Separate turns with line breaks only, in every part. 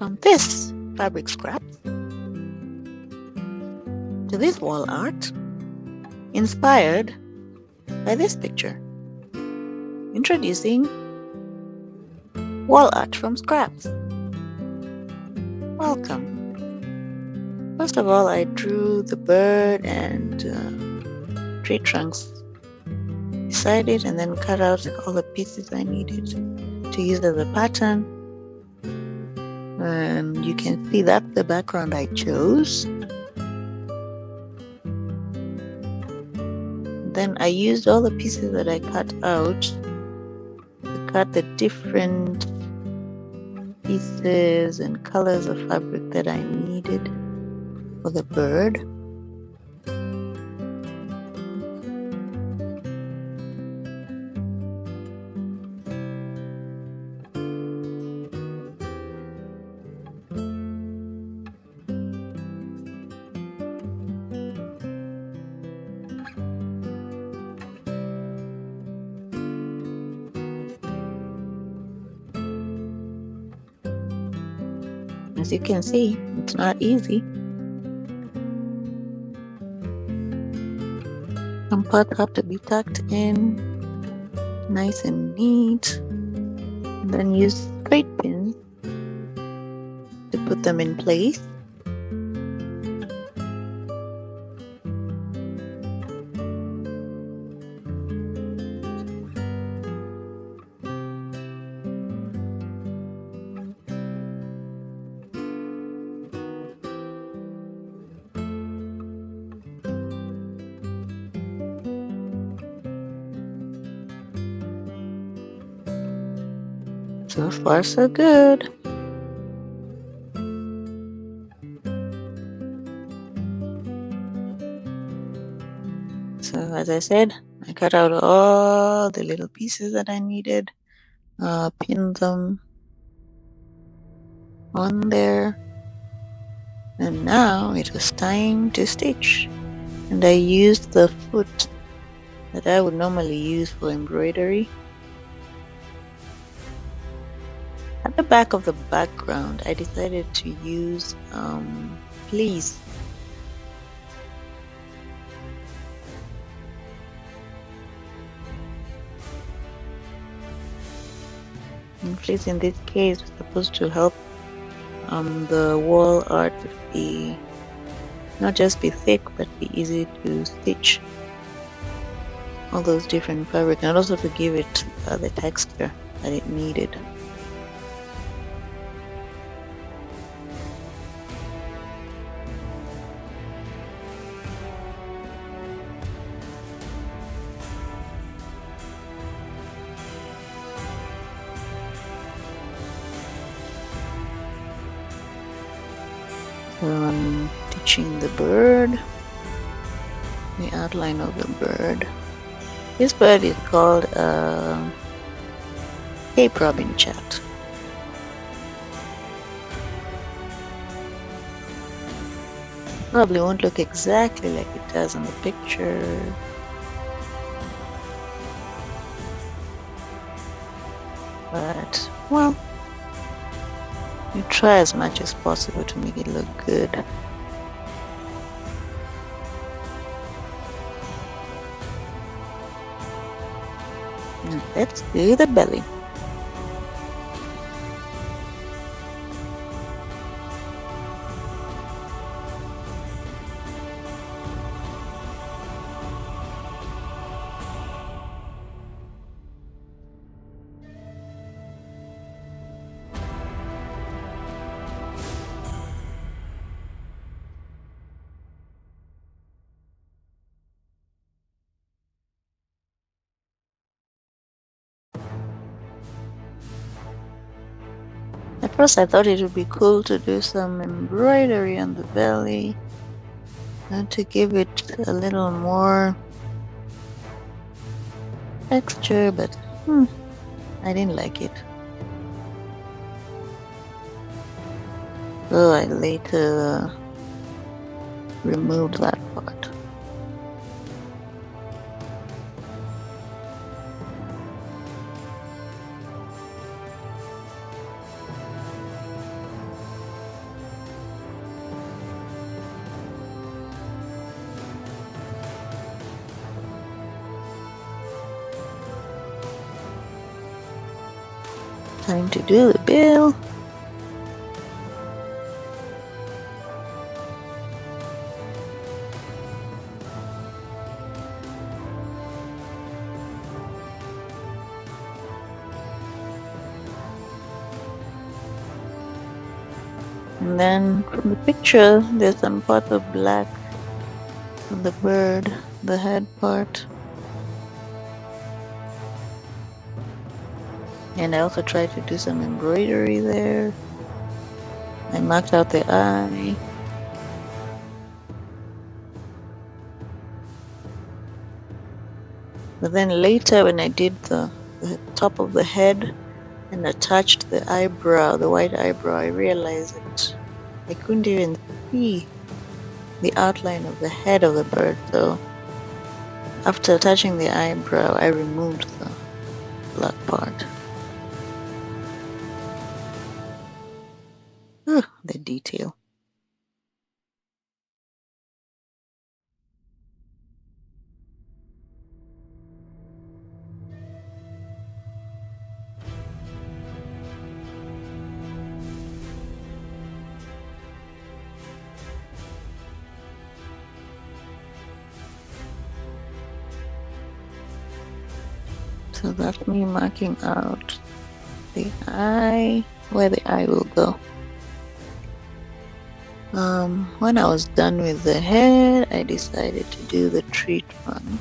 from this fabric scrap to this wall art inspired by this picture. Introducing wall art from scraps. Welcome. First of all, I drew the bird and tree trunks beside it, and then cut out all the pieces I needed to use as a pattern. And you can see that's the background I chose. Then I used all the pieces that I cut out to cut the different pieces and colors of fabric that I needed for the bird. As you can see, it's not easy. Some parts have to be tucked in nice and neat, and then use straight pins to put them in place. So far, so good. So as I said, I cut out all the little pieces that I needed, pinned them on there, and now it was time to stitch. And I used the foot that I would normally use for embroidery. At the back of the background, I decided to use fleece. And fleece in this case was supposed to help the wall art be not just be thick, but be easy to stitch all those different fabric, and also to give it the texture that it needed. So I'm stitching the bird, the outline of the bird. This bird is called Cape Robin Chat. Probably won't look exactly like it does in the picture. But, well, you try as much as possible to make it look good. Now let's do the belly. At first I thought it would be cool to do some embroidery on the belly and to give it a little more texture, but I didn't like it. So I later removed that part. Time to do the bill. And then from the picture, there's some part of black on the bird, the head part. And I also tried to do some embroidery there. I marked out the eye. But then later when I did the top of the head and attached the eyebrow, the white eyebrow, I realized that I couldn't even see the outline of the head of the bird. So after attaching the eyebrow, I removed the black part. The detail. So that's me marking out the eye, where the eye will go. When I was done with the head, I decided to do the tree trunk.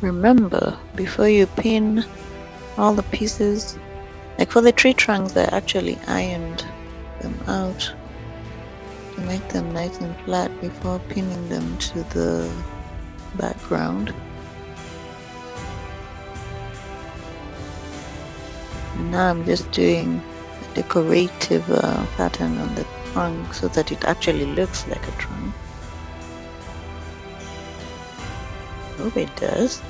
Remember, before you pin all the pieces, like for the tree trunks, I actually ironed them out to make them nice and flat before pinning them to the background. And now I'm just doing a decorative pattern on the trunk so that it actually looks like a trunk. Hope it does.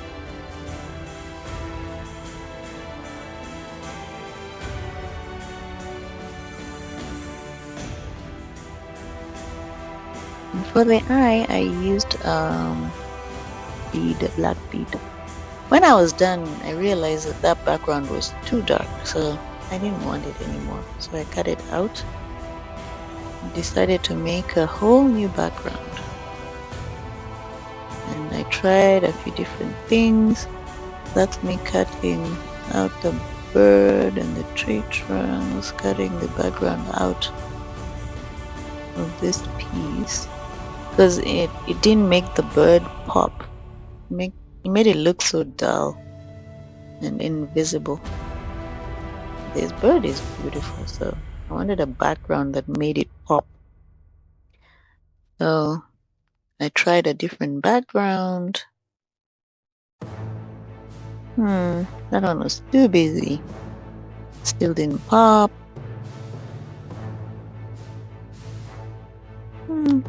And for the eye, I used bead, a black bead. When I was done, I realized that that background was too dark, so I didn't want it anymore. So I cut it out and decided to make a whole new background. And I tried a few different things. That's me cutting out the bird and the tree trunks, cutting the background out of this piece because it didn't make the bird pop. It made it look so dull and invisible. This bird is beautiful, so I wanted a background that made it pop. So I tried a different background. That one was too busy. Still didn't pop.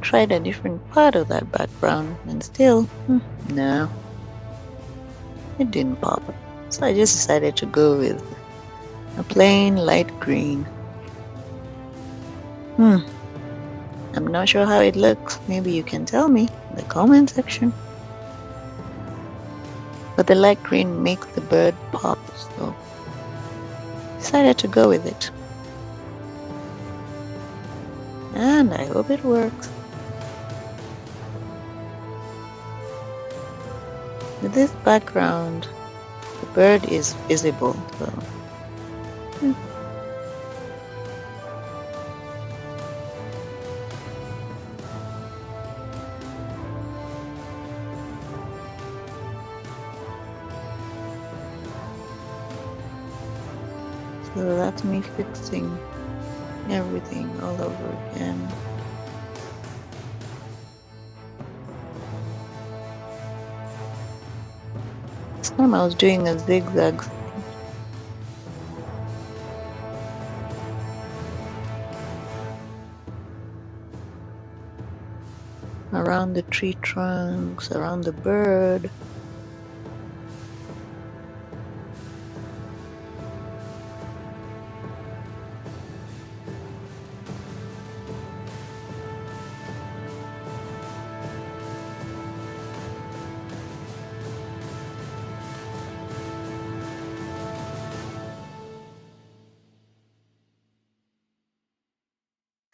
Tried a different part of that background and still, no, it didn't pop. So I just decided to go with a plain light green. I'm not sure how it looks. Maybe you can tell me in the comment section. But the light green makes the bird pop, so decided to go with it. And I hope it works. With this background, the bird is visible, so so that's me fixing everything all over again. This time I was doing a zigzag around the tree trunks, around the bird.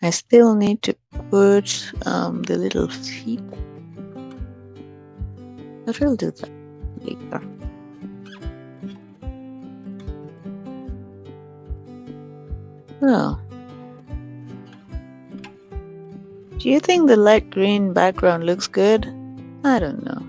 I still need to put the little feet, but we'll do that later. Oh. Do you think the light green background looks good? I don't know.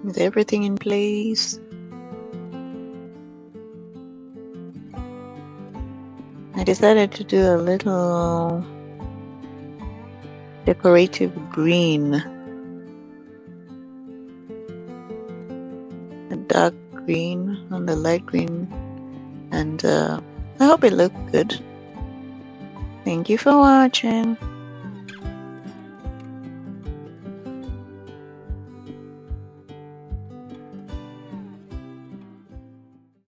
Is everything in place? I decided to do a little decorative green, a dark green on the light green, and I hope it looked good. Thank you for watching.